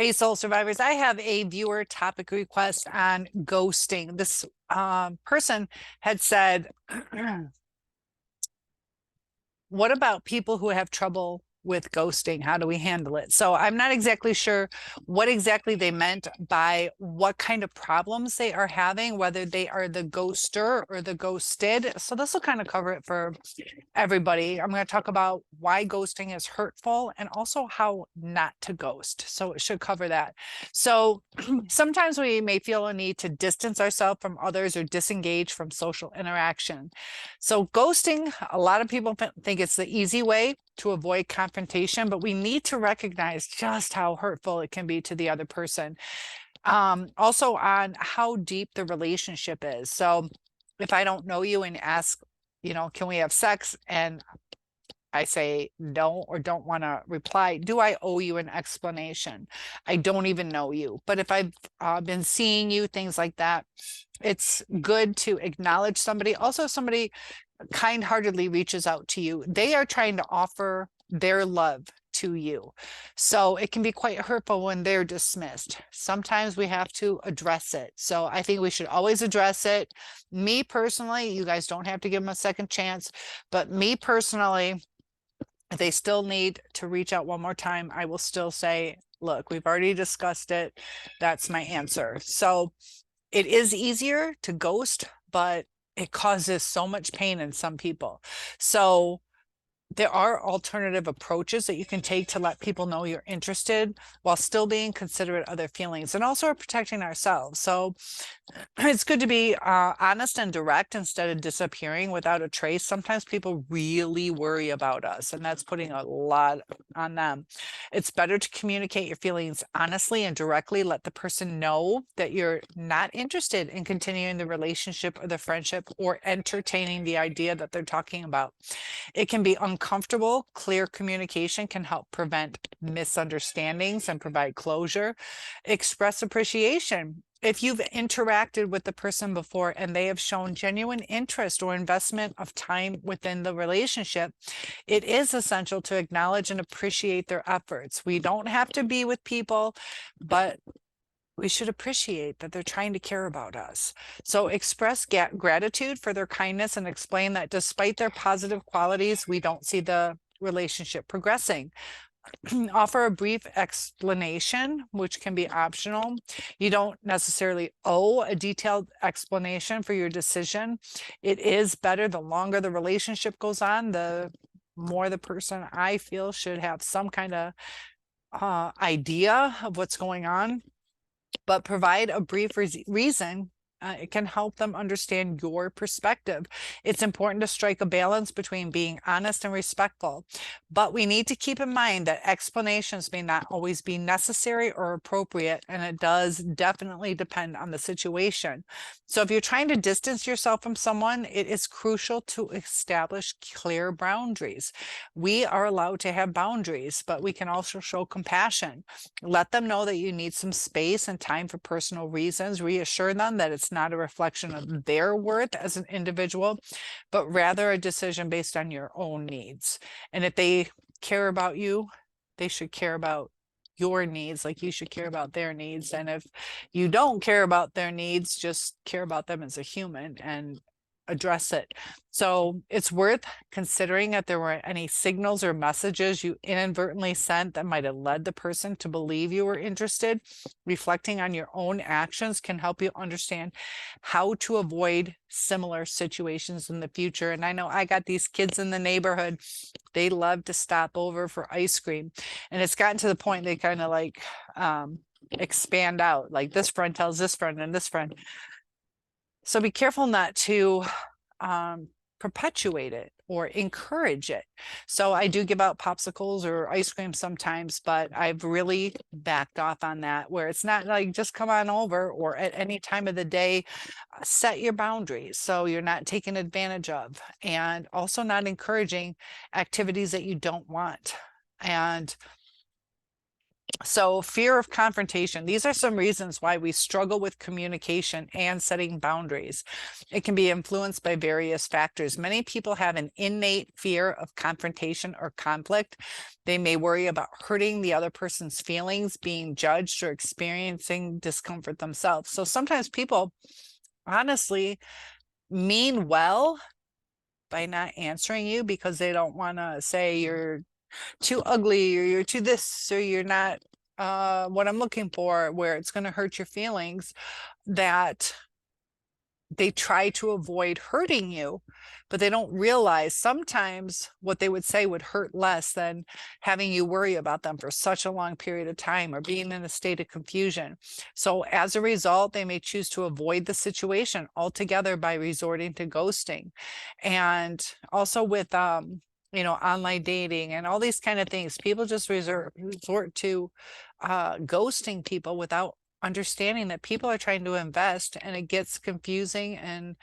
Hey, soul survivors. I have a viewer topic request on ghosting. This person had said, what about people who have trouble with ghosting? How do we handle it? So I'm not exactly sure what exactly they meant by what kind of problems they are having, whether they are the ghoster or the ghosted. So this will kind of cover it for everybody. I'm going to talk about why ghosting is hurtful and also how not to ghost. So it should cover that. So sometimes we may feel a need to distance ourselves from others or disengage from social interaction. So ghosting, a lot of people think it's the easy way to avoid confrontation, but we need to recognize just how hurtful it can be to the other person. Also on how deep the relationship is. So if I don't know you and ask, can we have sex? And I say no or don't want to reply, do I owe you an explanation? I don't even know you. But if I've been seeing you, things like that, it's good to acknowledge somebody. Also, somebody kind-heartedly reaches out to you. They are trying to offer their love to you. So it can be quite hurtful when they're dismissed. Sometimes we have to address it. So I think we should always address it. Me personally, you guys don't have to give them a second chance, but me personally, if they still need to reach out one more time, I will still say, look, we've already discussed it. That's my answer. So it is easier to ghost, but it causes so much pain in some people. So there are alternative approaches that you can take to let people know you're interested while still being considerate of their feelings and also protecting ourselves. So it's good to be honest and direct instead of disappearing without a trace. Sometimes people really worry about us, and that's putting a lot on them. It's better to communicate your feelings honestly and directly. Let the person know that you're not interested in continuing the relationship or the friendship or entertaining the idea that they're talking about. It can be uncomfortable. Clear communication can help prevent misunderstandings and provide closure. Express appreciation. If you've interacted with the person before and they have shown genuine interest or investment of time within the relationship, it is essential to acknowledge and appreciate their efforts. We don't have to be with people, but we should appreciate that they're trying to care about us. So express gratitude for their kindness and explain that despite their positive qualities, we don't see the relationship progressing. Offer a brief explanation, which can be optional. You don't necessarily owe a detailed explanation for your decision. It is better the longer the relationship goes on, the more the person, I feel, should have some kind of idea of what's going on, but provide a brief reason. It can help them understand your perspective. It's important to strike a balance between being honest and respectful, but we need to keep in mind that explanations may not always be necessary or appropriate, and it does definitely depend on the situation. So if you're trying to distance yourself from someone, it is crucial to establish clear boundaries. We are allowed to have boundaries, but we can also show compassion. Let them know that you need some space and time for personal reasons. Reassure them that it's not a reflection of their worth as an individual, but rather a decision based on your own needs. And if they care about you, they should care about your needs like you should care about their needs. And if you don't care about their needs, just care about them as a human and address it. So it's worth considering if there were any signals or messages you inadvertently sent that might have led the person to believe you were interested. Reflecting on your own actions can help you understand how to avoid similar situations in the future. And I know I got these kids in the neighborhood. They love to stop over for ice cream. And it's gotten to the point they kind of like expand out. Like this friend tells this friend and this friend. So be careful not to perpetuate it or encourage it. So I do give out popsicles or ice cream sometimes, but I've really backed off on that, where it's not like just come on over or at any time of the day. Set your boundaries so you're not taken advantage of, and also not encouraging activities that you don't want. And So, fear of confrontation. These are some reasons why we struggle with communication and setting boundaries. It can be influenced by various factors. Many people have an innate fear of confrontation or conflict. They may worry about hurting the other person's feelings, being judged, or experiencing discomfort themselves. So, sometimes people honestly mean well by not answering you because they don't want to say you're too ugly or you're too this or you're not what I'm looking for, where it's going to hurt your feelings, that they try to avoid hurting you, but they don't realize sometimes what they would say would hurt less than having you worry about them for such a long period of time or being in a state of confusion. So as a result, they may choose to avoid the situation altogether by resorting to ghosting. And also with online dating and all these kind of things, people just resort to ghosting people without understanding that people are trying to invest, and it gets confusing and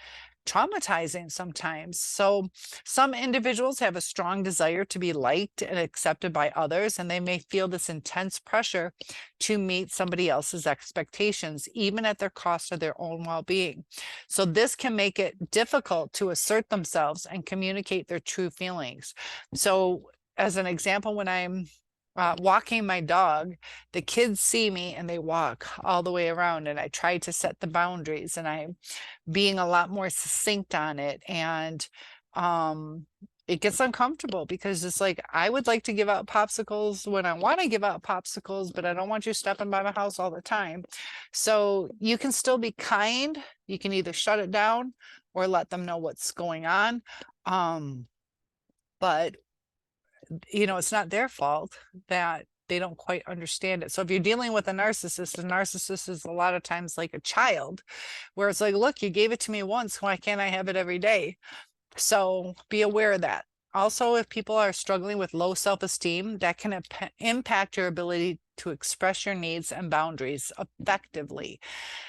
traumatizing sometimes. So some individuals have a strong desire to be liked and accepted by others, and they may feel this intense pressure to meet somebody else's expectations, even at their cost of their own well-being. So this can make it difficult to assert themselves and communicate their true feelings. So as an example, when I'm walking my dog, the kids see me and they walk all the way around, and I try to set the boundaries, and I'm being a lot more succinct on it. And um, it gets uncomfortable because it's like, I would like to give out popsicles when I want to give out popsicles, but I don't want you stepping by my house all the time. So you can still be kind. You can either shut it down or let them know what's going on. But it's not their fault that they don't quite understand it. So if you're dealing with a narcissist is a lot of times like a child, where it's like, look, you gave it to me once, why can't I have it every day? So be aware of that. Also, if people are struggling with low self-esteem, that can impact your ability to express your needs and boundaries effectively.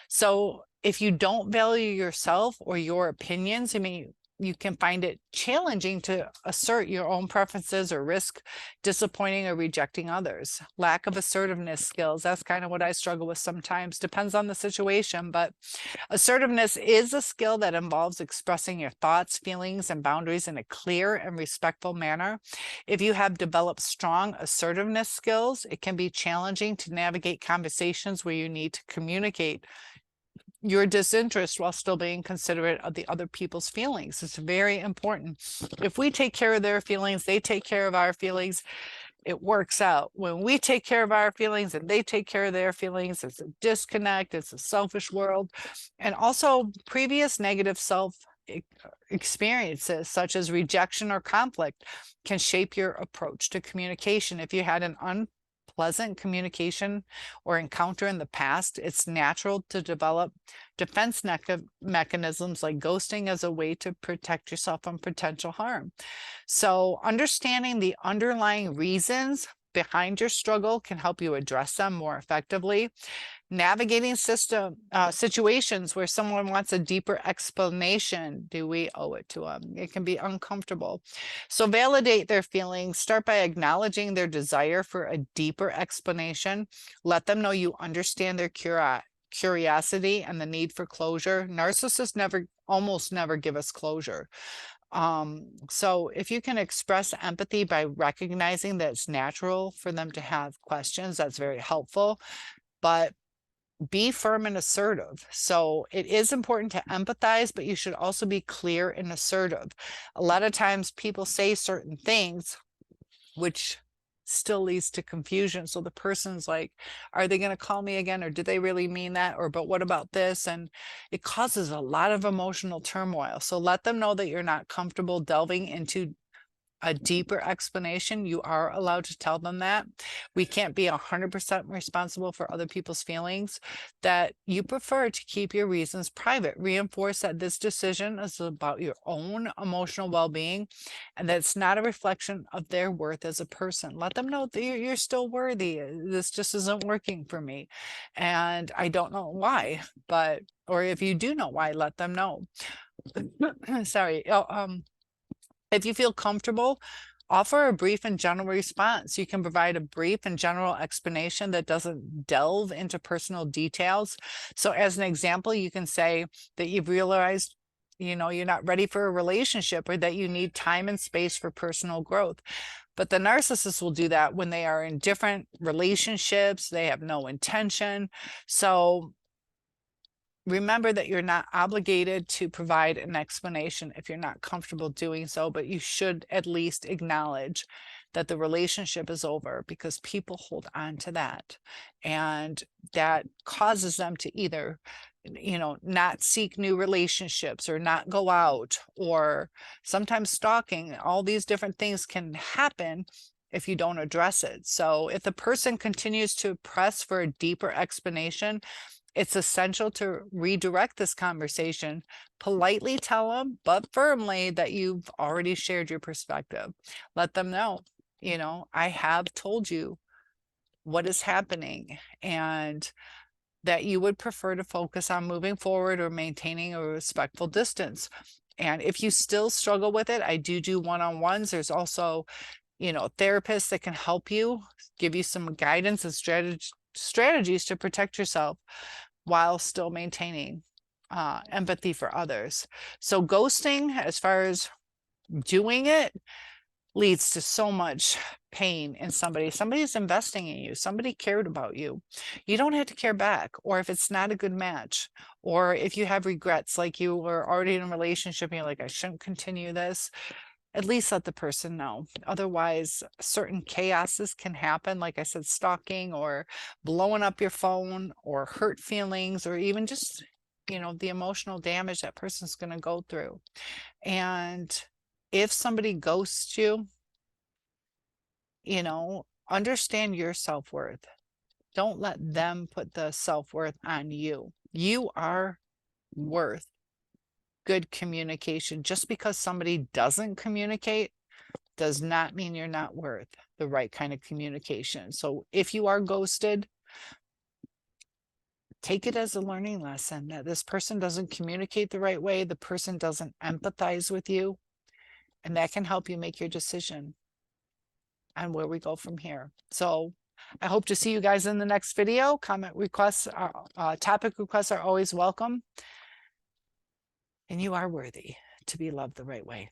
So if you don't value yourself or your opinions, I mean, you can find it challenging to assert your own preferences or risk disappointing or rejecting others. Lack of assertiveness skills, that's kind of what I struggle with sometimes. Depends on the situation, but assertiveness is a skill that involves expressing your thoughts, feelings, and boundaries in a clear and respectful manner. If you have developed strong assertiveness skills, it can be challenging to navigate conversations where you need to communicate your disinterest while still being considerate of the other people's feelings. It's very important. If we take care of their feelings, they take care of our feelings, it works out. When we take care of our feelings and they take care of their feelings, it's a disconnect, it's a selfish world. And also previous negative self experiences such as rejection or conflict can shape your approach to communication. If you had an unpleasant communication or encounter in the past, it's natural to develop defense mechanisms like ghosting as a way to protect yourself from potential harm. So understanding the underlying reasons behind your struggle can help you address them more effectively. Navigating situations where someone wants a deeper explanation, do we owe it to them? It can be uncomfortable. So validate their feelings. Start by acknowledging their desire for a deeper explanation. Let them know you understand their curiosity and the need for closure. Narcissists almost never give us closure. So if you can express empathy by recognizing that it's natural for them to have questions, that's very helpful. But be firm and assertive. So it is important to empathize, but you should also be clear and assertive. A lot of times people say certain things, which still leads to confusion. So the person's like, are they going to call me again? Or did they really mean that? Or, but what about this? And it causes a lot of emotional turmoil. So let them know that you're not comfortable delving into a deeper explanation. You are allowed to tell them that. We can't be 100% responsible for other people's feelings, that you prefer to keep your reasons private. Reinforce that this decision is about your own emotional well-being and that it's not a reflection of their worth as a person. Let them know that you're still worthy. This just isn't working for me. And I don't know why, but, or if you do know why, let them know. Sorry. If you feel comfortable, Offer a brief and general response. You can provide a brief and general explanation that doesn't delve into personal details. So as an example, you can say that you've realized, you're not ready for a relationship, or that you need time and space for personal growth. But the narcissist will do that when they are in different relationships, they have no intention. So remember that you're not obligated to provide an explanation if you're not comfortable doing so, but you should at least acknowledge that the relationship is over, because people hold on to that. And that causes them to either, not seek new relationships, or not go out, or sometimes stalking. All these different things can happen if you don't address it. So if the person continues to press for a deeper explanation, it's essential to redirect this conversation. Politely tell them, but firmly, that you've already shared your perspective. Let them know, I have told you what is happening, and that you would prefer to focus on moving forward or maintaining a respectful distance. And if you still struggle with it, I do one-on-ones. There's also, therapists that can help you, give you some guidance and strategies to protect yourself while still maintaining empathy for others. So ghosting, as far as doing it, leads to so much pain in somebody. Somebody's investing in you. Somebody cared about you. You don't have to care back. Or if it's not a good match, or if you have regrets, like you were already in a relationship and you're like, I shouldn't continue this, at least let the person know. Otherwise, certain chaoses can happen. Like I said, stalking, or blowing up your phone, or hurt feelings, or even just, the emotional damage that person's going to go through. And if somebody ghosts you, understand your self-worth. Don't let them put the self-worth on you. You are worth good communication. Just because somebody doesn't communicate does not mean you're not worth the right kind of communication. So if you are ghosted, take it as a learning lesson that this person doesn't communicate the right way. The person doesn't empathize with you, and that can help you make your decision on where we go from here. So I hope to see you guys in the next video. Comment requests, topic requests are always welcome. And you are worthy to be loved the right way.